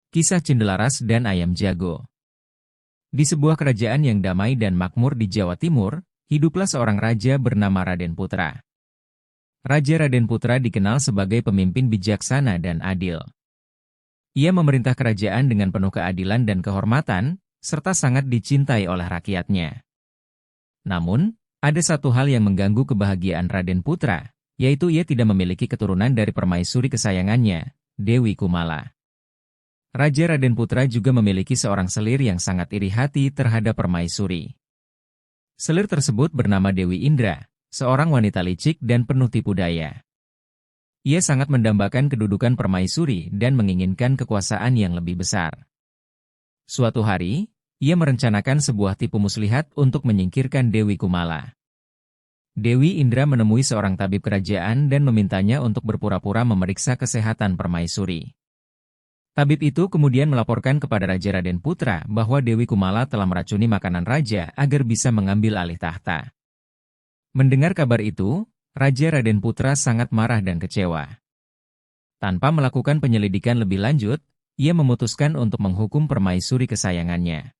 Kisah Cindelaras dan Ayam Jago. Di sebuah kerajaan yang damai dan makmur di Jawa Timur, hiduplah seorang raja bernama Raden Putra. Raja Raden Putra dikenal sebagai pemimpin bijaksana dan adil. Ia memerintah kerajaan dengan penuh keadilan dan kehormatan, serta sangat dicintai oleh rakyatnya. Namun, ada satu hal yang mengganggu kebahagiaan Raden Putra, yaitu ia tidak memiliki keturunan dari permaisuri kesayangannya, Dewi Kumala. Raja Raden Putra juga memiliki seorang selir yang sangat iri hati terhadap permaisuri. Selir tersebut bernama Dewi Indra, seorang wanita licik dan penuh tipu daya. Ia sangat mendambakan kedudukan permaisuri dan menginginkan kekuasaan yang lebih besar. Suatu hari, ia merencanakan sebuah tipu muslihat untuk menyingkirkan Dewi Kumala. Dewi Indra menemui seorang tabib kerajaan dan memintanya untuk berpura-pura memeriksa kesehatan permaisuri. Tabib itu kemudian melaporkan kepada Raja Raden Putra bahwa Dewi Kumala telah meracuni makanan raja agar bisa mengambil alih tahta. Mendengar kabar itu, Raja Raden Putra sangat marah dan kecewa. Tanpa melakukan penyelidikan lebih lanjut, ia memutuskan untuk menghukum permaisuri kesayangannya.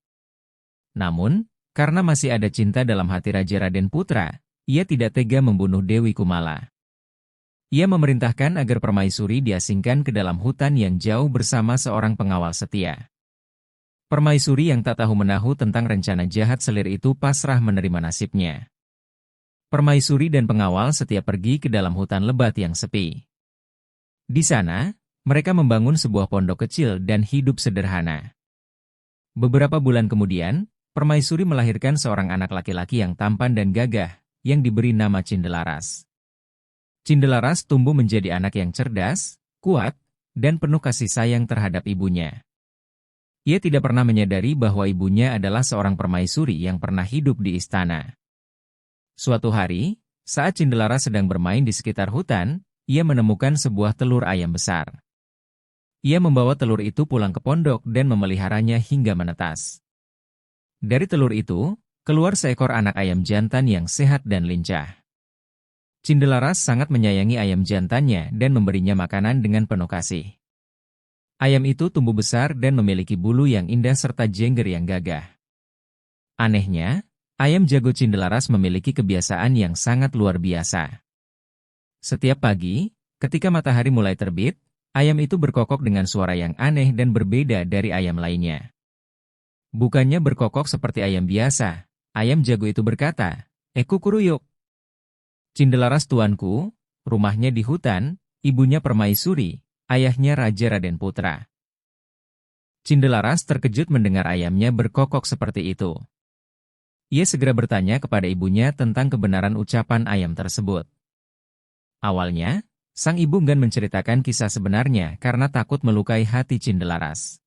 Namun, karena masih ada cinta dalam hati Raja Raden Putra, ia tidak tega membunuh Dewi Kumala. Ia memerintahkan agar permaisuri diasingkan ke dalam hutan yang jauh bersama seorang pengawal setia. Permaisuri yang tak tahu menahu tentang rencana jahat selir itu pasrah menerima nasibnya. Permaisuri dan pengawal setia pergi ke dalam hutan lebat yang sepi. Di sana, mereka membangun sebuah pondok kecil dan hidup sederhana. Beberapa bulan kemudian, permaisuri melahirkan seorang anak laki-laki yang tampan dan gagah, yang diberi nama Cindelaras. Cindelaras tumbuh menjadi anak yang cerdas, kuat, dan penuh kasih sayang terhadap ibunya. Ia tidak pernah menyadari bahwa ibunya adalah seorang permaisuri yang pernah hidup di istana. Suatu hari, saat Cindelaras sedang bermain di sekitar hutan, ia menemukan sebuah telur ayam besar. Ia membawa telur itu pulang ke pondok dan memeliharanya hingga menetas. Dari telur itu, keluar seekor anak ayam jantan yang sehat dan lincah. Cindelaras sangat menyayangi ayam jantannya dan memberinya makanan dengan penuh kasih. Ayam itu tumbuh besar dan memiliki bulu yang indah serta jengger yang gagah. Anehnya, ayam jago Cindelaras memiliki kebiasaan yang sangat luar biasa. Setiap pagi, ketika matahari mulai terbit, ayam itu berkokok dengan suara yang aneh dan berbeda dari ayam lainnya. Bukannya berkokok seperti ayam biasa, ayam jago itu berkata, "Kukuruyuk." Cindelaras tuanku, rumahnya di hutan, ibunya permaisuri, ayahnya Raja Raden Putra. Cindelaras terkejut mendengar ayamnya berkokok seperti itu. Ia segera bertanya kepada ibunya tentang kebenaran ucapan ayam tersebut. Awalnya, sang ibu enggan menceritakan kisah sebenarnya karena takut melukai hati Cindelaras.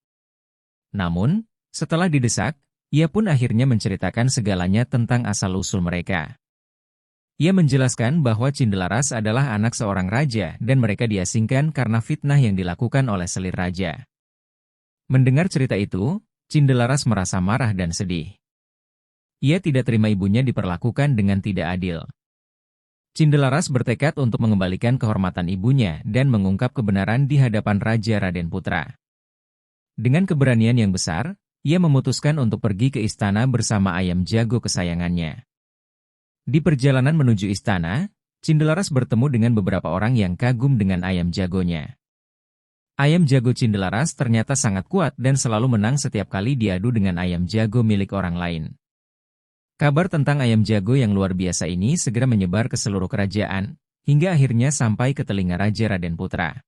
Namun, setelah didesak, ia pun akhirnya menceritakan segalanya tentang asal-usul mereka. Ia menjelaskan bahwa Cindelaras adalah anak seorang raja dan mereka diasingkan karena fitnah yang dilakukan oleh selir raja. Mendengar cerita itu, Cindelaras merasa marah dan sedih. Ia tidak terima ibunya diperlakukan dengan tidak adil. Cindelaras bertekad untuk mengembalikan kehormatan ibunya dan mengungkap kebenaran di hadapan Raja Raden Putra. Dengan keberanian yang besar, ia memutuskan untuk pergi ke istana bersama ayam jago kesayangannya. Di perjalanan menuju istana, Cindelaras bertemu dengan beberapa orang yang kagum dengan ayam jagonya. Ayam jago Cindelaras ternyata sangat kuat dan selalu menang setiap kali diadu dengan ayam jago milik orang lain. Kabar tentang ayam jago yang luar biasa ini segera menyebar ke seluruh kerajaan, hingga akhirnya sampai ke telinga Raja Raden Putra.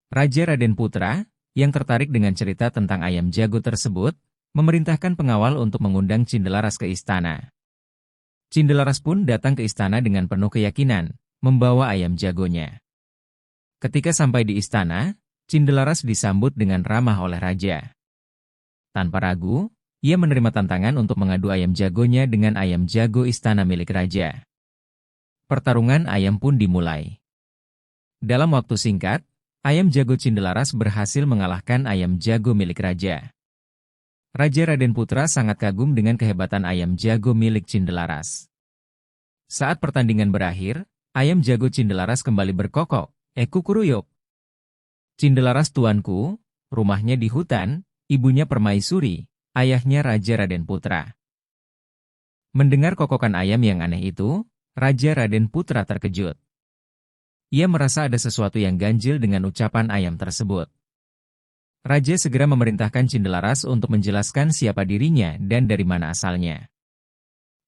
Raja Raden Putra, yang tertarik dengan cerita tentang ayam jago tersebut, memerintahkan pengawal untuk mengundang Cindelaras ke istana. Cindelaras pun datang ke istana dengan penuh keyakinan, membawa ayam jagonya. Ketika sampai di istana, Cindelaras disambut dengan ramah oleh raja. Tanpa ragu, ia menerima tantangan untuk mengadu ayam jagonya dengan ayam jago istana milik raja. Pertarungan ayam pun dimulai. Dalam waktu singkat, ayam jago Cindelaras berhasil mengalahkan ayam jago milik raja. Raja Raden Putra sangat kagum dengan kehebatan ayam jago milik Cindelaras. Saat pertandingan berakhir, ayam jago Cindelaras kembali berkokok, "Kukuruyuk." "Cindelaras tuanku, rumahnya di hutan, ibunya permaisuri, ayahnya Raja Raden Putra. Mendengar kokokan ayam yang aneh itu, Raja Raden Putra terkejut. Ia merasa ada sesuatu yang ganjil dengan ucapan ayam tersebut. Raja segera memerintahkan Cindelaras untuk menjelaskan siapa dirinya dan dari mana asalnya.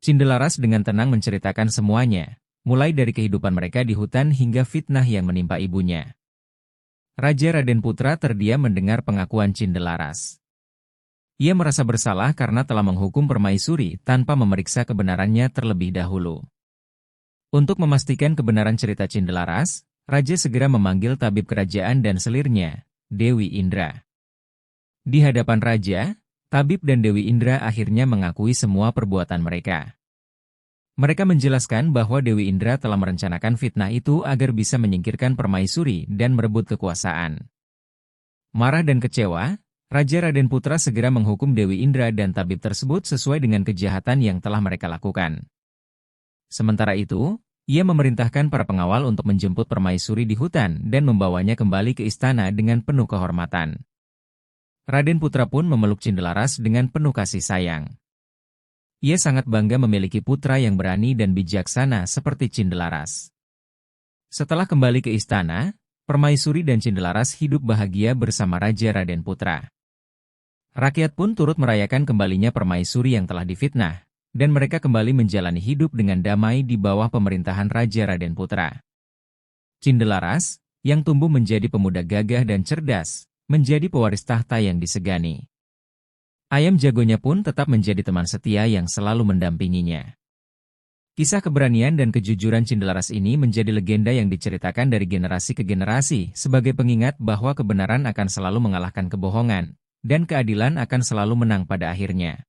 Cindelaras dengan tenang menceritakan semuanya, mulai dari kehidupan mereka di hutan hingga fitnah yang menimpa ibunya. Raja Raden Putra terdiam mendengar pengakuan Cindelaras. Ia merasa bersalah karena telah menghukum permaisuri tanpa memeriksa kebenarannya terlebih dahulu. Untuk memastikan kebenaran cerita Cindelaras, Raja segera memanggil tabib kerajaan dan selirnya, Dewi Indra. Di hadapan Raja, tabib dan Dewi Indra akhirnya mengakui semua perbuatan mereka. Mereka menjelaskan bahwa Dewi Indra telah merencanakan fitnah itu agar bisa menyingkirkan permaisuri dan merebut kekuasaan. Marah dan kecewa, Raja Raden Putra segera menghukum Dewi Indra dan tabib tersebut sesuai dengan kejahatan yang telah mereka lakukan. Sementara itu, ia memerintahkan para pengawal untuk menjemput permaisuri di hutan dan membawanya kembali ke istana dengan penuh kehormatan. Raden Putra pun memeluk Cindelaras dengan penuh kasih sayang. Ia sangat bangga memiliki putra yang berani dan bijaksana seperti Cindelaras. Setelah kembali ke istana, permaisuri dan Cindelaras hidup bahagia bersama Raja Raden Putra. Rakyat pun turut merayakan kembalinya permaisuri yang telah difitnah, dan mereka kembali menjalani hidup dengan damai di bawah pemerintahan Raja Raden Putra. Cindelaras, yang tumbuh menjadi pemuda gagah dan cerdas, menjadi pewaris tahta yang disegani. Ayam jagonya pun tetap menjadi teman setia yang selalu mendampinginya. Kisah keberanian dan kejujuran Cindelaras ini menjadi legenda yang diceritakan dari generasi ke generasi sebagai pengingat bahwa kebenaran akan selalu mengalahkan kebohongan, dan keadilan akan selalu menang pada akhirnya.